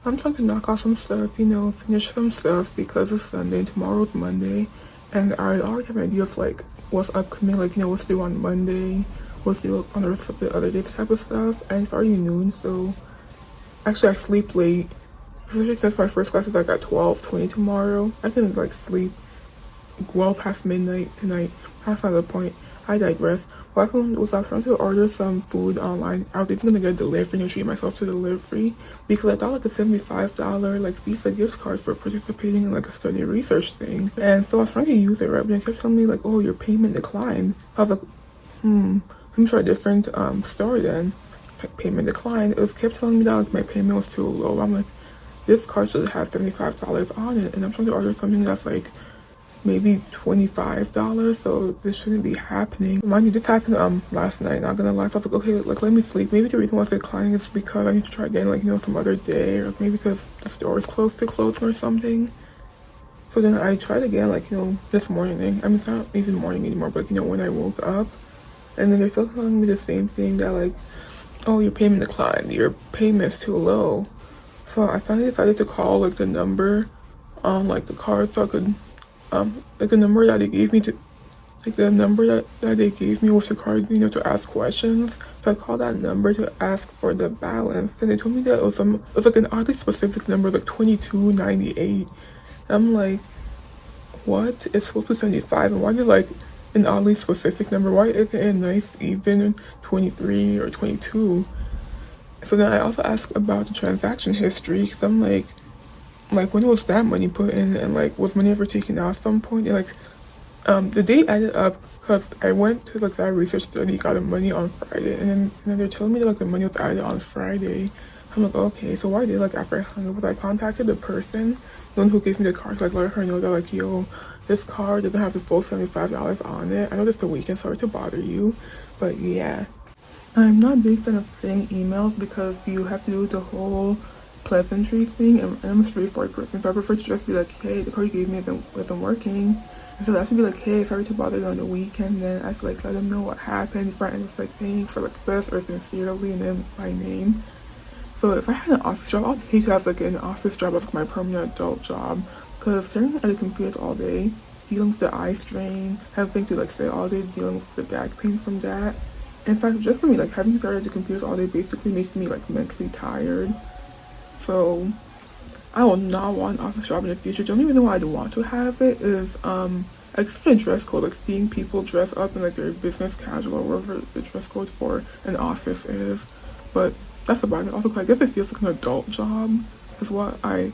I'm trying to knock out some stuff, finish some stuff because it's Sunday and tomorrow's Monday. And I already have an idea of like what's upcoming, like, what's due on Monday, what's due on the rest of the other days type of stuff. And it's already noon, so actually I sleep late. Especially since my first class is like at 12:20 tomorrow. I can like sleep well past midnight tonight. That's not the point. I digress. What happened was I was trying to order some food online. I was even gonna get a delivery and treat myself to delivery because I thought like a $75 like Visa gift card for participating in like a study research thing. And so I was trying to use it, right? But it kept telling me like, oh, your payment declined. I was like, let me try a different store then. Payment declined. It was kept telling me that like my payment was too low. I'm like, this card should have $75 on it, and I'm trying to order something that's like maybe $25, so this shouldn't be happening. Mind you, this happened last night, not gonna lie. So I was like, okay, like let me sleep. Maybe the reason why it's declining is because I need to try again, like, some other day, or maybe because the store is close to closing or something. So then I tried again, like, this morning. I mean, it's not even morning anymore, but when I woke up, and then they're still telling me the same thing, that like, oh, your payment declined, your payment's too low. So I finally decided to call like the number on like the card, so I could like the number that they gave me to, like the number that they gave me was the card, to ask questions. So I called that number to ask for the balance, and they told me that it was like an oddly specific number, like 2298. I'm like, what? It's supposed to be 75, and why did like an oddly specific number? Why isn't it a nice even 23 or 22? So then I also asked about the transaction history, because I'm like when was that money put in, and like was money ever taken out at some point? And like the date added up because I went to like that research study, got the money on Friday, and then they're telling me that like the money was added on Friday. I'm like, okay, so why did like after I hung up, was I contacted the person, the one who gave me the card, to like let her know that like, yo, this card doesn't have the full $75 on it. I know this is the weekend, sorry to bother you, but yeah. I'm not a big fan of sending emails because you have to do the whole pleasantry thing, and I'm a straightforward person, so I prefer to just be like, hey, the card you gave me isn't working. And so I should be like, hey, sorry to bother you on the weekend. Then I should like let them know what happened before I end up like paying for like best or sincerely and then my name. So if I had an office job, I'd hate to have like an office job as like my permanent adult job, because staring at the computer all day, dealing with the eye strain, having to like sit all day, dealing with the back pain from that. In fact, just for me, like having to stare at the computer all day basically makes me like mentally tired. So I will not want an office job in the future. The only reason why I'd want to have it is like just a dress code, like seeing people dress up in like their business casual or whatever the dress code for an office is. But that's about it. Also, I guess it feels like an adult job is what I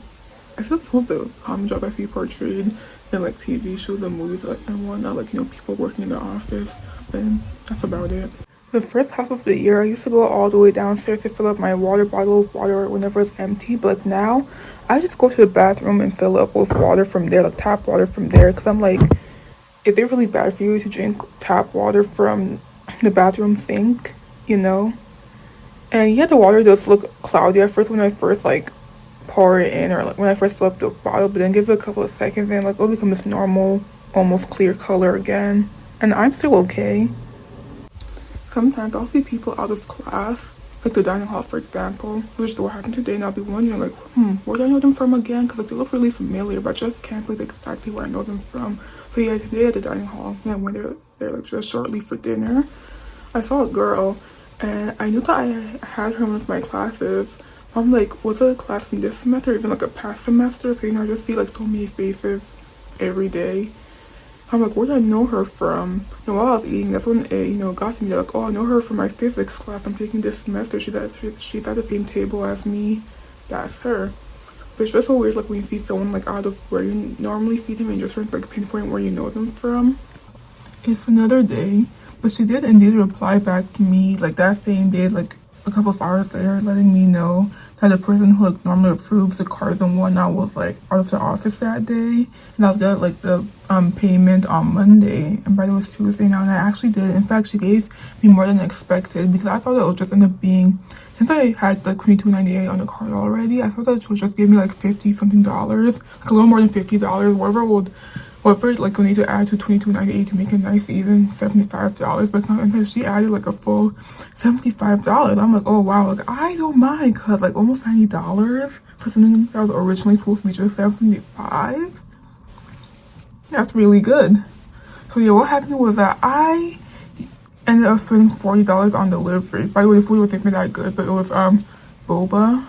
feel like it's one of the common jobs I see portrayed in like TV shows and movies and whatnot, like people working in the office. And that's about it. The first half of the year, I used to go all the way downstairs to fill up my water bottle with water whenever it's empty. But like now, I just go to the bathroom and fill up with water from there, like tap water from there. Because I'm like, is it really bad for you to drink tap water from the bathroom sink, And yeah, the water does look cloudy at first when I first like pour it in, or like when I first fill up the bottle. But then give it a couple of seconds and like it'll become this normal, almost clear color again. And I'm still okay. Sometimes I'll see people out of class, like the dining hall, for example, which is what happened today, and I'll be wondering, like, where do I know them from again? Because like, they look really familiar, but I just can't place exactly where I know them from. So yeah, today at the dining hall, and when they're like just shortly for dinner, I saw a girl, and I knew that I had her in one of my classes. I'm like, was it a class from this semester, or even like a past semester? So I just see like so many faces every day. I'm like, where did I know her from? And while I was eating, that's when it, got to me. They're like, oh, I know her from my physics class I'm taking this semester. She's at the same table as me. That's her. But it's just so weird, like, when you see someone, like, out of where you normally see them and just sort of, like, pinpoint where you know them from. It's another day. But she did indeed reply back to me, like, that same day, like, a couple of hours later, letting me know that the person who like normally approves the cards and whatnot was like out of the office that day, and I'll get like the payment on Monday, and by the way, it was Tuesday now, and I actually did. In fact, she gave me more than expected, because I thought it would just end up being, since I had like $22.98 on the card already, I thought that she would just give me like $50 something, like a little more than $50, whatever like we need to add to $22.98 to make it nice even $75, but not, she added like a full $75. I'm like, oh wow, like I don't mind, cause like almost $90 for something that was originally supposed to be just $75. That's really good. So yeah, what happened was that I ended up spending $40 on delivery. By the way, the food wasn't even that good, but it was boba.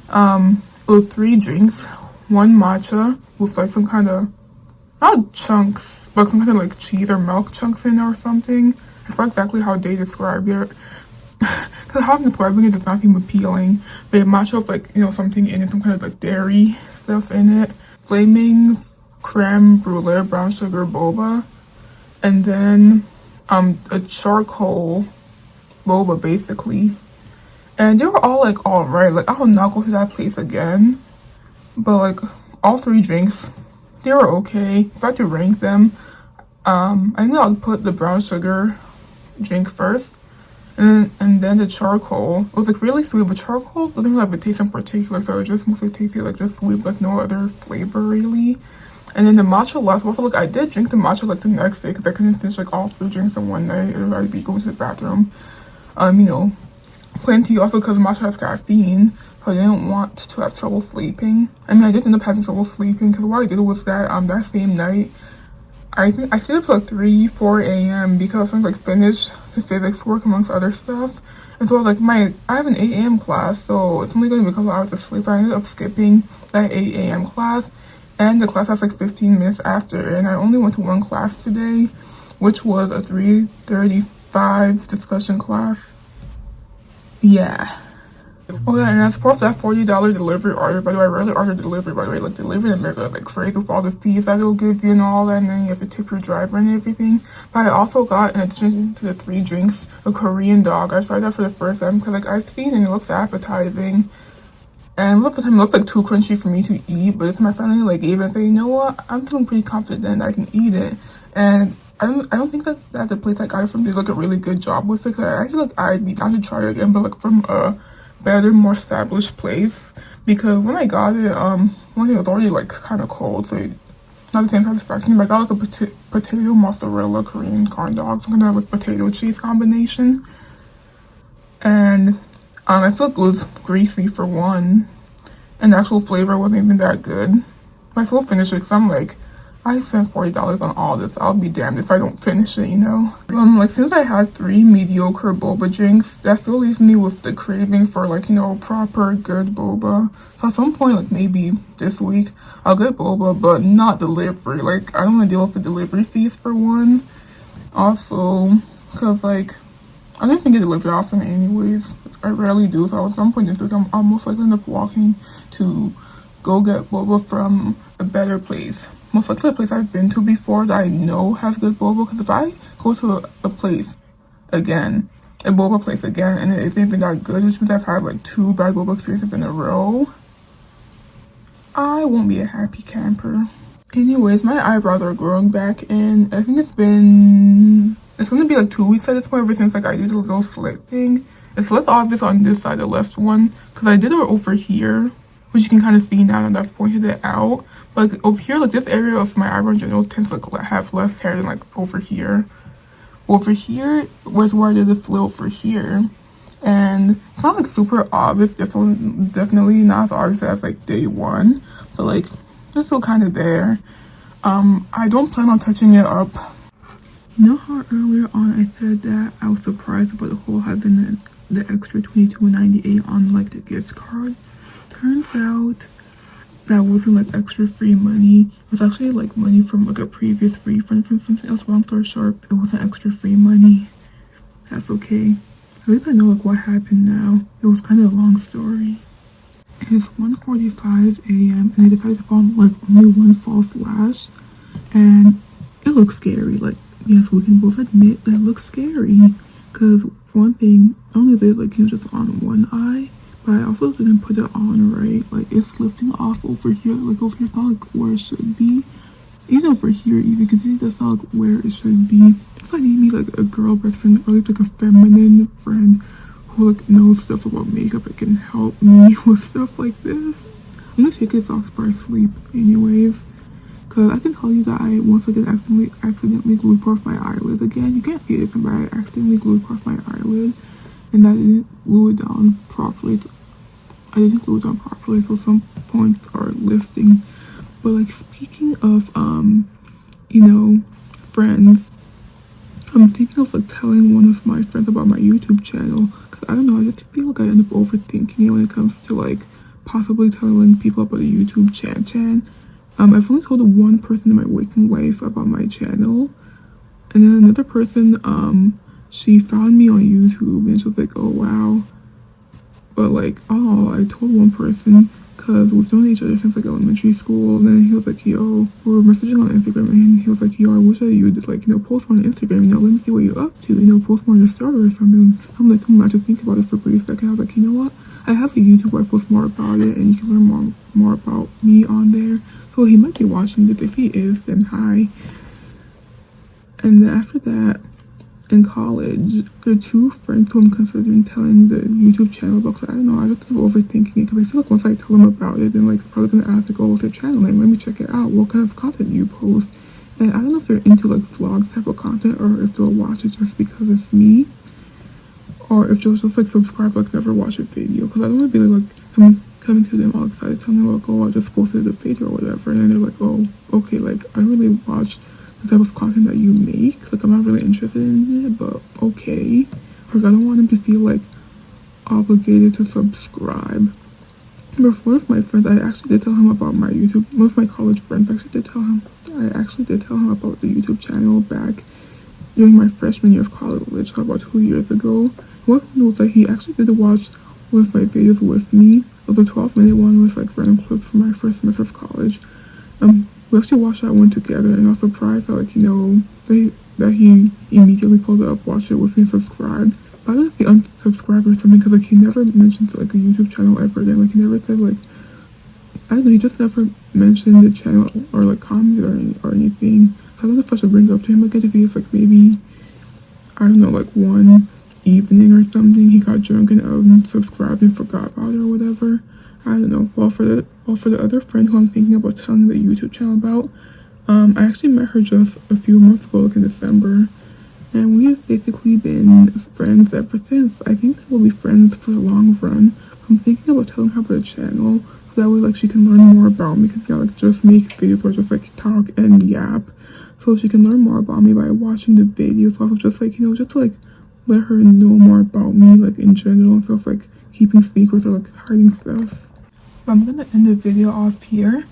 It was 3 drinks, 1 matcha with like some kind of, not chunks, but some kind of like cheese or milk chunks in there or something. It's not exactly how they described it. Because how I'm describing it does not seem appealing. But matcha with like, you know, something in it, some kind of like dairy stuff in it. Flaming creme brulee brown sugar boba. And then a charcoal boba basically. And they were all like alright. Like I will not go to that place again. But like all 3 drinks, they were okay. If I had to rank them, I think I'll put the brown sugar drink first. And then the charcoal. It was like really sweet, but charcoal doesn't really have a taste in particular, so it just mostly tasted like just sweet but no other flavor really. And then the matcha last. Also, like I did drink the matcha like the next day because I couldn't finish like all 3 drinks in one night. I'd be going to the bathroom. You know, plenty also because matcha has caffeine, so I didn't want to have trouble sleeping. I mean, I did end up having trouble sleeping because what I did was that that same night, I think I stayed up till like 3-4 a.m. because I was trying to like finish the physics work amongst other stuff. And so like I have an 8 a.m. class, so it's only going to be a couple hours of sleep. I ended up skipping that 8 a.m. class, and the class has like 15 minutes after. And I only went to 1 class today, which was a 3:35 discussion class. Yeah. Oh yeah, and as part of that $40 delivery order, by the way, I rarely order delivery, by the way, like delivery in America, like crazy with all the fees that it'll give you and all that, and then you have to tip your driver and everything. But I also got, in addition to the 3 drinks, a Korean dog. I tried that for the first time because like I've seen and it looks appetizing. And most of the time it looked like too crunchy for me to eat, but it's my friend like gave it and said, you know what, I'm feeling pretty confident I can eat it. And I don't think that the place I got it from did like a really good job with it. I feel like I'd be down to try it again, but like from a better, more established place, because when I got it, one day it was already like kind of cold, so not the same satisfaction. But I got like a potato mozzarella Korean corn dog, some kind of like potato cheese combination, and I feel like it was greasy for one, and the actual flavor wasn't even that good. But I still finished it because I'm like, I spent $40 on all this. I'll be damned if I don't finish it, you know? Like, since I had 3 mediocre boba drinks, that still leaves me with the craving for, like, you know, proper, good boba. So at some point, like, maybe this week, I'll get boba, but not delivery. Like, I don't want to deal with the delivery fees for one. Also, because, like, I don't even get delivery often anyways. I rarely do, so at some point this week, I'm almost likely end up walking to go get boba from a better place. Most likely a place I've been to before that I know has good boba, because if I go to a place again, a boba place again, and it isn't even that good, which means I've had like 2 bad boba experiences in a row, I won't be a happy camper. Anyways, my eyebrows are growing back, and I think it's gonna be like 2 weeks at this point ever since like I did a little slit thing. It's less obvious on this side, the left one, because I did it over here, which you can kind of see now that I've pointed it out. But like, over here, like this area of my eyebrow in general tends to like have less hair than like over here. Over here was where I did the slit over here, and it's not like super obvious. Definitely not as obvious as like day 1, but like it's still kind of there. I don't plan on touching it up. You know how earlier on I said that I was surprised about the whole having the extra $22.98 on like the gift card? Turns out that wasn't like extra free money. It was actually like money from like a previous refund from something else. Long story short, it wasn't extra free money. That's okay. At least I know like what happened now. It was kind of a long story. It's 1:45 a.m. and I decided to put on like only 1 false lash, and it looks scary. Like, yes, we can both admit that it looks scary, because for one thing, not only did like just on one eye, but I also didn't put it on right. Like, it's lifting off over here. Like, over here, it's not like where it should be. Even over here, even you can see that's not like where it should be. If I need me like a girl best friend, or like a feminine friend who like knows stuff about makeup and can help me with stuff like this, I'm gonna take this off before I sleep anyways. Cause I can tell you that I once again accidentally glued past my eyelid again. You can't see this, but I accidentally glued past my eyelid, and I didn't glue it down properly. I didn't do it done properly, so some points are listing. But like speaking of you know, friends, I'm thinking of like telling one of my friends about my YouTube channel, because I don't know, I just feel like I end up overthinking it when it comes to like possibly telling people about the YouTube chan. I've only told one person in my waking life about my channel, and then another person, she found me on YouTube and she was like, oh wow. But like, oh, I told one person because we've known each other since like elementary school. And then he was like, yo, we were messaging on Instagram, and he was like, yo, I wish that you did like, post more on Instagram, let me see what you're up to, post more on your story or something. I'm like, I just think about it for a brief second. I was like, you know what? I have a YouTube where I post more about it, and you can learn more about me on there. So he might be watching this. If he is, then hi. And then after that, in college, there are two friends who I'm considering telling the YouTube channel about. Cause I don't know, I just keep overthinking it, because I feel like once I tell them about it, then like they're probably gonna ask like, oh, what's your channel name? Let me check it out. What kind of content do you post? And I don't know if they're into like vlogs type of content, or if they'll watch it just because it's me, or if they'll just like subscribe, like never watch a video. Because I don't want to be like coming to them all excited, telling them like, oh, I just posted a video or whatever, and then they're like, oh, okay, like I don't really watch the type of content that you make. Like I'm not really interested in it, but okay. Like I don't want them to feel like obligated to subscribe. But for one of my friends, I actually did tell him about my YouTube. Most of my college friends actually did tell him. I actually did tell him about the YouTube channel back during my freshman year of college, about 2 years ago. What was that he actually did watch one of my videos with me. It was a 12-minute one with like random clips from my first semester of college. We actually watched that one together, and I was surprised that that he immediately pulled it up, watched it with me, and subscribed. But I don't know if he unsubscribed or something, because like he never mentioned like a YouTube channel ever again. Like he never said like, I don't know, he just never mentioned the channel or like commented or anything. I don't know if I should bring it up to him again, if he's like maybe, I don't know, like one evening or something he got drunk and unsubscribed and forgot about it or whatever. I don't know. Well, for the other friend who I'm thinking about telling the YouTube channel about, I actually met her just a few months ago, like in December, and we've basically been friends ever since. I think we'll be friends for the long run. I'm thinking about telling her about the channel, so that way like she can learn more about me, because like just make videos or just like talk and yap, so she can learn more about me by watching the videos. Also just like, just to like let her know more about me, like in general, instead of like keeping secrets or like hiding stuff. I'm gonna end the video off here.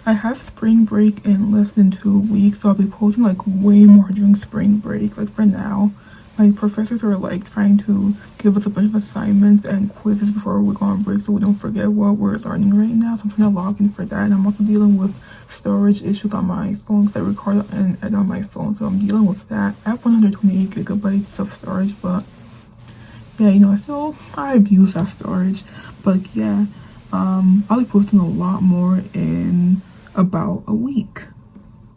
I have spring break in less than 2 weeks, so I'll be posting like way more during spring break. Like for now, my professors are like trying to give us a bunch of assignments and quizzes before we go on break, so we don't forget what we're learning right now. So I'm trying to log in for that, and I'm also dealing with storage issues on my phone, because I record and edit on my phone, so I'm dealing with that. I have 128 gigabytes of storage, but yeah, I abuse that storage. But yeah, I'll be posting a lot more in about a week.